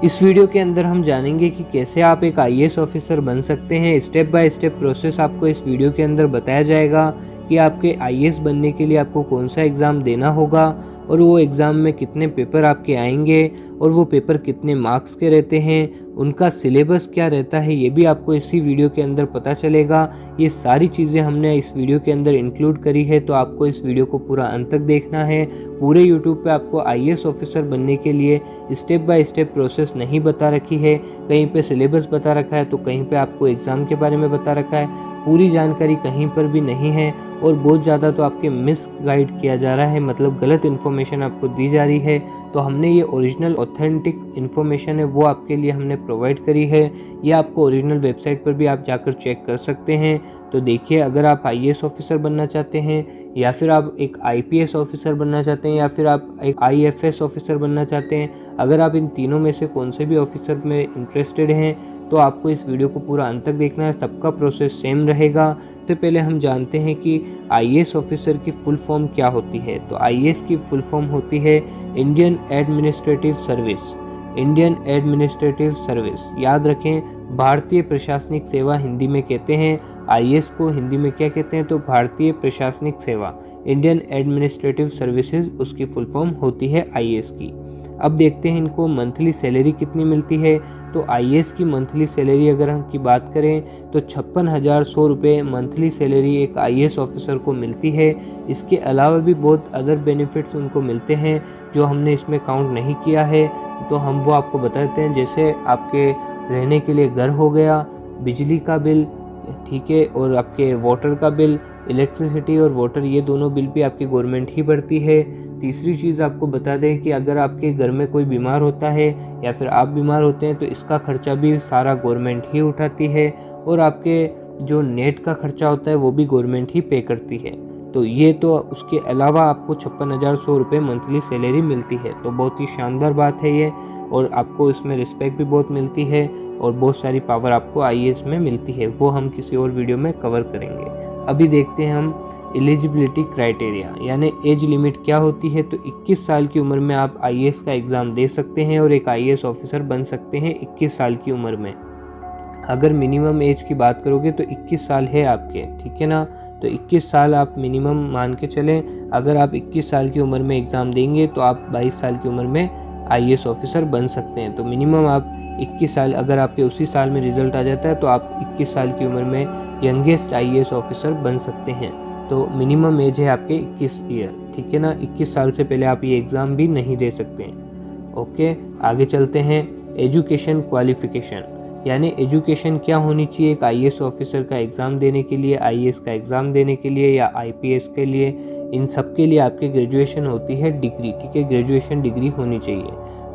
इस वीडियो के अंदर हम जानेंगे कि कैसे आप एक आईएएस ऑफिसर बन सकते हैं। स्टेप बाय स्टेप प्रोसेस आपको इस वीडियो के अंदर बताया जाएगा कि आपके आईएएस बनने के लिए आपको कौन सा एग्ज़ाम देना होगा और वो एग्ज़ाम में कितने पेपर आपके आएंगे और वो पेपर कितने मार्क्स के रहते हैं, उनका सिलेबस क्या रहता है, ये भी आपको इसी वीडियो के अंदर पता चलेगा। ये सारी चीज़ें हमने इस वीडियो के अंदर इंक्लूड करी है, तो आपको इस वीडियो को पूरा अंत तक देखना है। पूरे यूट्यूब पे आपको आईएएस ऑफिसर बनने के लिए स्टेप बाय स्टेप प्रोसेस नहीं बता रखी है। कहीं पे सिलेबस बता रखा है तो कहीं पे आपको एग्ज़ाम के बारे में बता रखा है। पूरी जानकारी कहीं पर भी नहीं है और बहुत ज़्यादा तो आपके मिस गाइड किया जा रहा है, मतलब गलत इन्फॉर्मेशन आपको दी जा रही है। तो हमने ये ओरिजिनल ऑथेंटिक इन्फॉर्मेशन है वो आपके लिए हमने प्रोवाइड करी है। ये आपको ओरिजिनल वेबसाइट पर भी आप जाकर चेक कर सकते हैं। तो देखिए, अगर आप आईएएस ऑफिसर बनना चाहते हैं या फिर आप एक आईपीएस ऑफिसर बनना चाहते हैं या फिर आप एक आईएफएस ऑफिसर बनना चाहते हैं, अगर आप इन तीनों में से कौन से भी ऑफिसर में इंटरेस्टेड हैं तो आपको इस वीडियो को पूरा अंत तक देखना है। सबका प्रोसेस सेम रहेगा। तो पहले हम जानते हैं कि आईएएस ऑफिसर की फुल फॉर्म क्या होती है। तो आईएएस की फुल फॉर्म होती है Indian administrative service. Indian administrative service, याद रखें, भारतीय प्रशासनिक सेवा हिंदी में कहते हैं। आईएएस को हिंदी में क्या कहते हैं, तो भारतीय प्रशासनिक सेवा, इंडियन एडमिनिस्ट्रेटिव सर्विसेज उसकी फुल फॉर्म होती है आईएएस की। अब देखते हैं इनको मंथली सैलरी कितनी मिलती है। तो आईएएस की मंथली सैलरी अगर हम की बात करें तो 56,100 रुपये मंथली सैलरी एक आईएएस ऑफिसर को मिलती है। इसके अलावा भी बहुत अदर बेनिफिट्स उनको मिलते हैं जो हमने इसमें काउंट नहीं किया है, तो हम वो आपको बताते हैं। जैसे आपके रहने के लिए घर हो गया, बिजली का बिल, ठीक है, और आपके वाटर का बिल, इलेक्ट्रिसिटी और वाटर, ये दोनों बिल भी आपकी गवर्नमेंट ही भरती है। तीसरी चीज़ आपको बता दें कि अगर आपके घर में कोई बीमार होता है या फिर आप बीमार होते हैं तो इसका खर्चा भी सारा गवर्नमेंट ही उठाती है और आपके जो नेट का खर्चा होता है वो भी गवर्नमेंट ही पे करती है। तो ये तो उसके अलावा आपको 56,100 रुपये मंथली सैलरी मिलती है। तो बहुत ही शानदार बात है ये, और आपको इसमें रिस्पेक्ट भी बहुत मिलती है और बहुत सारी पावर आपको आईएएस में मिलती है। वो हम किसी और वीडियो में कवर करेंगे। अभी देखते हैं हम एलिजिबिलिटी क्राइटेरिया, यानी एज लिमिट क्या होती है। तो 21 साल की उम्र में आप आईएएस का एग्ज़ाम दे सकते हैं और एक आईएएस ऑफिसर बन सकते हैं 21 साल की उम्र में। अगर मिनिमम एज की बात करोगे तो 21 साल है आपके, ठीक है ना। तो 21 साल आप मिनिमम मान के चलें। अगर आप 21 साल की उम्र में एग्ज़ाम देंगे तो आप 22 साल की उम्र में आईएएस ऑफिसर बन सकते हैं। तो मिनिमम आप 21 साल, अगर आपके उसी साल में रिजल्ट आ जाता है तो आप 21 साल की उम्र में यंगेस्ट आईएएस ऑफिसर बन सकते हैं। तो मिनिमम एज है आपके 21 ईयर, ठीक है ना। 21 साल से पहले आप ये एग्ज़ाम भी नहीं दे सकते हैं। ओके, आगे चलते हैं। एजुकेशन क्वालिफिकेशन, यानी एजुकेशन क्या होनी चाहिए एक आईएएस ऑफिसर का एग्ज़ाम देने के लिए, आईएएस का एग्ज़ाम देने के लिए या आईपीएस के लिए। इन सब के लिए आपकी ग्रेजुएशन होती है डिग्री, ठीक है, ग्रेजुएशन डिग्री होनी चाहिए।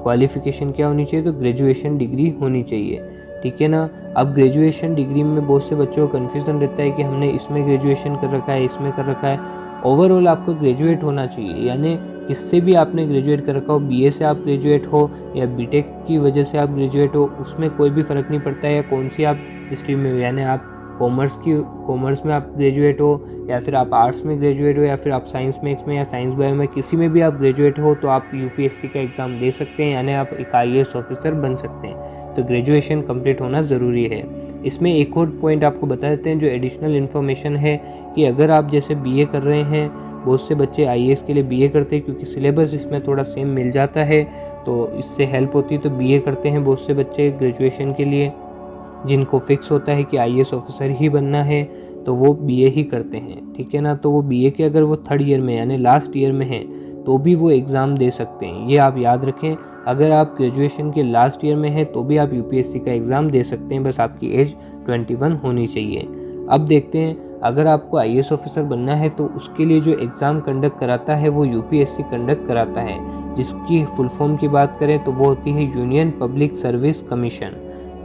क्वालिफिकेशन क्या होनी चाहिए, तो ग्रेजुएशन डिग्री होनी चाहिए, ठीक है ना। अब ग्रेजुएशन डिग्री में बहुत से बच्चों को कन्फ्यूज़न रहता है कि हमने इसमें ग्रेजुएशन कर रखा है, इसमें कर रखा है। ओवरऑल आपको ग्रेजुएट होना चाहिए, यानी किससे भी आपने ग्रेजुएट कर रखा हो, बीए से आप ग्रेजुएट हो या बीटेक की वजह से आप ग्रेजुएट हो, उसमें कोई भी फ़र्क नहीं पड़ता है। या कौन सी आप स्ट्रीम में हो, यानी आप कॉमर्स में आप ग्रेजुएट हो या फिर आप आर्ट्स में ग्रेजुएट हो या फिर आप साइंस मैथ्स में या साइंस बायो में, किसी में भी आप ग्रेजुएट हो तो आप यूपीएससी का एग्ज़ाम दे सकते हैं, यानी आप एक आईएएस ऑफिसर बन सकते हैं। तो ग्रेजुएशन कंप्लीट होना ज़रूरी है। इसमें एक और पॉइंट आपको बता देते हैं जो एडिशनल इन्फॉर्मेशन है, कि अगर आप जैसे बीए कर रहे हैं, बहुत से बच्चे आईएएस के लिए बीए करते हैं क्योंकि सिलेबस इसमें थोड़ा सेम मिल जाता है तो इससे हेल्प होती है, तो बीए करते हैं बहुत से बच्चे ग्रेजुएशन के लिए। जिनको फिक्स होता है कि आईएएस ऑफिसर ही बनना है तो वो बीए ही करते हैं, ठीक है ना। तो वो बीए के अगर वो थर्ड ईयर में यानी लास्ट ईयर में हैं तो भी वो एग्ज़ाम दे सकते हैं, ये आप याद रखें। अगर आप ग्रेजुएशन के लास्ट ईयर में हैं तो भी आप यूपीएससी का एग्ज़ाम दे सकते हैं, बस आपकी एज 21 होनी चाहिए। अब देखते हैं, अगर आपको आईएएस ऑफिसर बनना है तो उसके लिए जो एग्ज़ाम कंडक्ट कराता है वो यूपीएससी कंडक्ट कराता है, जिसकी फुल फॉर्म की बात करें तो वो होती है यूनियन पब्लिक सर्विस कमीशन,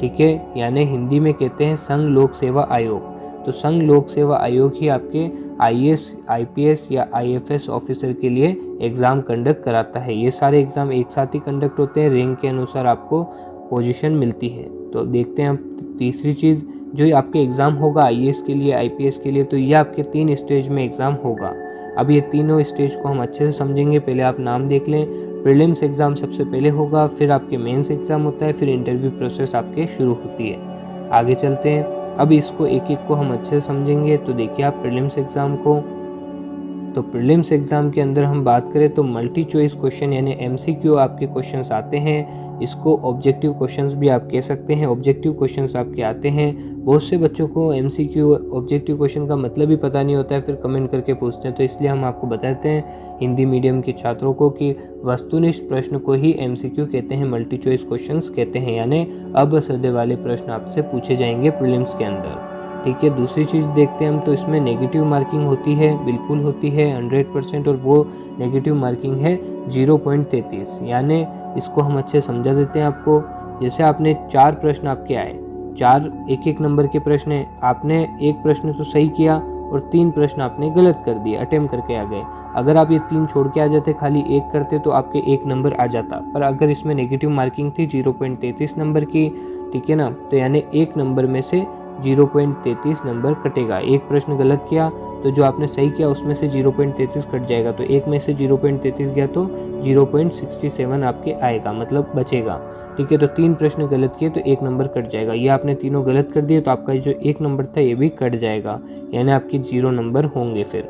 ठीक है, यानी हिंदी में कहते हैं संघ लोक सेवा आयोग। तो संघ लोक सेवा आयोग ही आपके आईएएस, आईपीएस या आईएफएस ऑफिसर के लिए एग्ज़ाम कंडक्ट कराता है। ये सारे एग्ज़ाम एक साथ ही कंडक्ट होते हैं, रैंक के अनुसार आपको पोजीशन मिलती है। तो देखते हैं हम तीसरी चीज़, जो आपके एग्ज़ाम होगा आईएएस के लिए, आईपीएस के लिए, तो ये आपके 3 स्टेज में एग्ज़ाम होगा। अब ये तीनों स्टेज को हम अच्छे से समझेंगे। पहले आप नाम देख लें। प्रीलिम्स एग्ज़ाम सबसे पहले होगा, फिर आपके मेंस एग्ज़ाम होता है, फिर इंटरव्यू प्रोसेस आपके शुरू होती है। आगे चलते हैं, अब इसको एक एक को हम अच्छे से समझेंगे। तो देखिए आप प्रीलिम्स एग्ज़ाम को, तो प्रीलिम्स एग्ज़ाम के अंदर हम बात करें तो मल्टी चॉइस क्वेश्चन यानी एमसीक्यू आपके क्वेश्चंस आते हैं। इसको ऑब्जेक्टिव क्वेश्चंस भी आप कह सकते हैं। ऑब्जेक्टिव क्वेश्चंस आपके आते हैं। बहुत से बच्चों को एमसीक्यू ऑब्जेक्टिव क्वेश्चन का मतलब ही पता नहीं होता है, फिर कमेंट करके पूछते हैं। तो इसलिए हम आपको बताते हैं हिंदी मीडियम के छात्रों को कि वस्तुनिष्ठ प्रश्न को ही एमसीक्यू कहते हैं, मल्टी चॉइस क्वेश्चंस कहते हैं, यानी अबसरदे वाले प्रश्न आपसे पूछे जाएंगे प्रीलिम्स के अंदर। ठीक है, दूसरी चीज़ देखते हैं हम, तो इसमें नेगेटिव मार्किंग होती है, बिल्कुल होती है 100%, और वो नेगेटिव मार्किंग है 0.33। यानी इसको हम अच्छे समझा देते हैं आपको। जैसे आपने 4 प्रश्न आपके आए, 4 एक नंबर के प्रश्न है, आपने एक प्रश्न तो सही किया और 3 प्रश्न आपने गलत कर दिए, अटेम्प्ट करके आ गए। अगर आप ये 3 छोड़ के आ जाते, खाली 1 करते, तो आपके 1 नंबर आ जाता। पर अगर इसमें नेगेटिव मार्किंग थी 0.33 नंबर की, ठीक है ना, तो यानी 1 नंबर में से 0.33 नंबर कटेगा। एक प्रश्न गलत किया तो जो आपने सही किया उसमें से 0.33 कट जाएगा, तो एक में से 0.33 गया तो 0.67 आपके आएगा, मतलब बचेगा। ठीक है, तो 3 प्रश्न गलत किए तो 1 नंबर कट जाएगा। ये आपने तीनों गलत कर दिए तो आपका जो 1 नंबर था ये भी कट जाएगा, यानी आपके 0 नंबर होंगे फिर।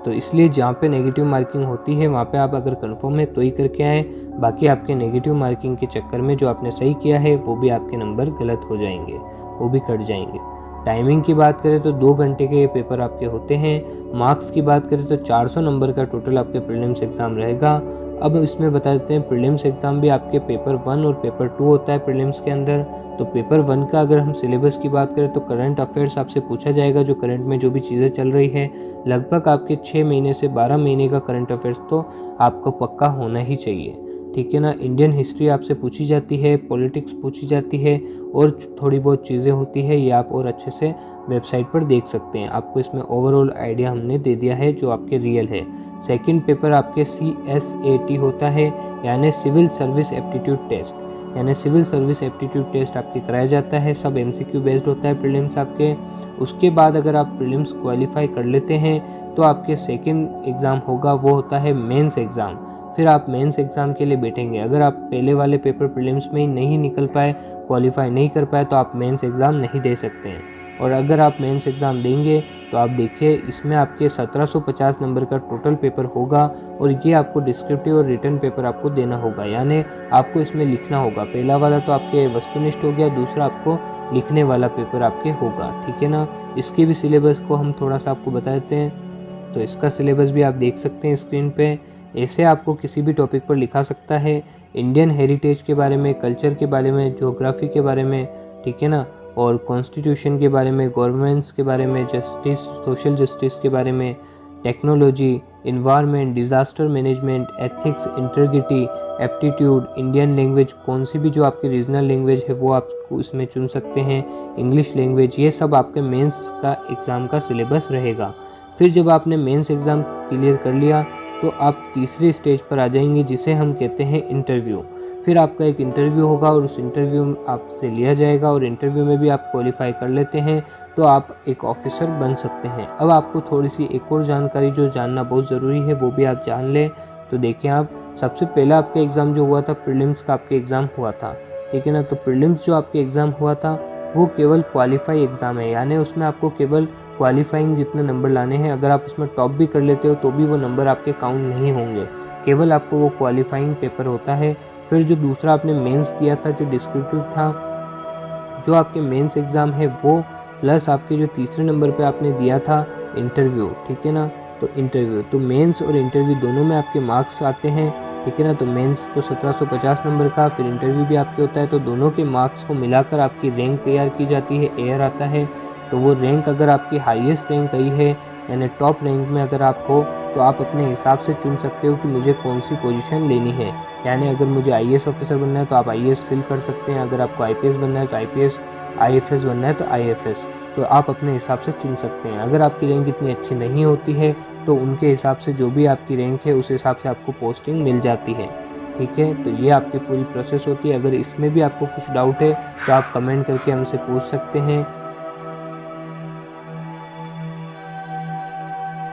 तो इसलिए जहाँ पे नेगेटिव मार्किंग होती है वहाँ पे आप अगर कंफर्म है तो ही करके आएँ, बाकी आपके नेगेटिव मार्किंग के चक्कर में जो आपने सही किया है वो भी आपके नंबर गलत हो जाएंगे, वो भी कट जाएंगे। टाइमिंग की बात करें तो 2 घंटे के ये पेपर आपके होते हैं। मार्क्स की बात करें तो 400 नंबर का टोटल आपके प्रीलिम्स एग्ज़ाम रहेगा। अब इसमें बता देते हैं प्रीलिम्स एग्ज़ाम भी आपके पेपर 1 और पेपर 2 होता है प्रीलिम्स के अंदर। तो पेपर 1 का अगर हम सिलेबस की बात करें तो करंट अफेयर्स आपसे पूछा जाएगा, जो करंट में जो भी चीज़ें चल रही है, लगभग आपके 6 महीने से 12 महीने का करंट अफेयर्स तो आपको पक्का होना ही चाहिए। ठीक है ना, इंडियन हिस्ट्री आपसे पूछी जाती है, पॉलिटिक्स पूछी जाती है और थोड़ी बहुत चीज़ें होती है, ये आप और अच्छे से वेबसाइट पर देख सकते हैं। आपको इसमें ओवरऑल आइडिया हमने दे दिया है जो आपके रियल है। सेकंड पेपर आपके CSAT होता है, यानी सिविल सर्विस एप्टीट्यूड टेस्ट, यानी सिविल सर्विस एप्टीट्यूड टेस्ट आपके कराया जाता है। सब MCQ बेस्ड होता है प्रीलिम्स आपके। उसके बाद अगर आप प्रीलिम्स क्वालिफाई कर लेते हैं तो आपके सेकंड एग्ज़ाम होगा, वो होता है मेंस एग्ज़ाम। फिर आप मेंस एग्ज़ाम के लिए बैठेंगे। अगर आप पहले वाले पेपर प्रीलिम्स में ही नहीं निकल पाए, क्वालिफाई नहीं कर पाए, तो आप मेंस एग्ज़ाम नहीं दे सकते हैं। और अगर आप मेंस एग्ज़ाम देंगे तो आप देखिए इसमें आपके 1750 नंबर का टोटल पेपर होगा, और ये आपको डिस्क्रिप्टिव और रिटन पेपर आपको देना होगा, यानी आपको इसमें लिखना होगा। पहला वाला तो आपके वस्तुनिष्ठ हो गया, दूसरा आपको लिखने वाला पेपर आपके होगा। ठीक है ना, इसके भी सिलेबस को हम थोड़ा सा आपको बता देते हैं। तो इसका सिलेबस भी आप देख सकते हैं स्क्रीन पे। ऐसे आपको किसी भी टॉपिक पर लिखा सकता है, इंडियन हेरिटेज के बारे में, कल्चर के बारे में, ज्योग्राफी के बारे में, ठीक है ना, और कॉन्स्टिट्यूशन के बारे में, गवर्नेंस के बारे में, जस्टिस, सोशल जस्टिस के बारे में, technology, environment, disaster management, ethics, integrity, aptitude, Indian language, कौन सी भी जो आपकी रीजनल लैंग्वेज है वो आप इसमें चुन सकते हैं, इंग्लिश लैंग्वेज, ये सब आपके मेंस का एग्ज़ाम का सिलेबस रहेगा। फिर जब आपने मेंस एग्ज़ाम क्लियर कर लिया तो आप तीसरी स्टेज पर आ जाएंगे, जिसे हम कहते हैं इंटरव्यू। फिर आपका एक इंटरव्यू होगा और उस इंटरव्यू में आपसे लिया जाएगा, और इंटरव्यू में भी आप क्वालिफाई कर लेते हैं तो आप एक ऑफिसर बन सकते हैं। अब आपको थोड़ी सी एक और जानकारी जो जानना बहुत ज़रूरी है वो भी आप जान लें। तो देखिए आप, सबसे पहला आपका एग्ज़ाम जो हुआ था प्रीलिम्स का आपके एग्ज़ाम हुआ था, ठीक है ना। तो प्रीलिम्स जो आपके एग्ज़ाम हुआ था वो केवल क्वालिफाई एग्ज़ाम है, यानी उसमें आपको केवल क्वालिफाइंग जितने नंबर लाने हैं। अगर आप उसमें टॉप भी कर लेते हो तो भी वो नंबर आपके काउंट नहीं होंगे, केवल आपको वो क्वालिफाइंग पेपर होता है। फिर जो दूसरा आपने मेंस दिया था जो डिस्क्रिप्टिव था, जो आपके मेंस एग्ज़ाम है वो, प्लस आपके जो तीसरे नंबर पे आपने दिया था इंटरव्यू, ठीक है ना। तो इंटरव्यू, तो मेंस और इंटरव्यू दोनों में आपके मार्क्स आते हैं, ठीक है ना। तो मेंस तो 1750 नंबर का, फिर इंटरव्यू भी आपके होता है, तो दोनों के मार्क्स को मिलाकर आपकी रैंक तैयार की जाती है, एयर आता है। तो वो रैंक अगर आपकी हाईएस्ट रैंक आई है, यानी टॉप रैंक में अगर आप हो, तो आप अपने हिसाब से चुन सकते हो कि मुझे कौन सी पोजीशन लेनी है। यानी अगर मुझे IAS ऑफिसर बनना है तो आप IAS फिल कर सकते हैं, अगर आपको IPS बनना है तो IPS, IFS बनना है तो IFS, तो आप अपने हिसाब से चुन सकते हैं। अगर आपकी रैंक इतनी अच्छी नहीं होती है तो उनके हिसाब से जो भी आपकी रैंक है उस हिसाब से आपको पोस्टिंग मिल जाती है, ठीक है। तो ये आपकी पूरी प्रोसेस होती है। अगर इसमें भी आपको कुछ डाउट है तो आप कमेंट करके हमसे पूछ सकते हैं।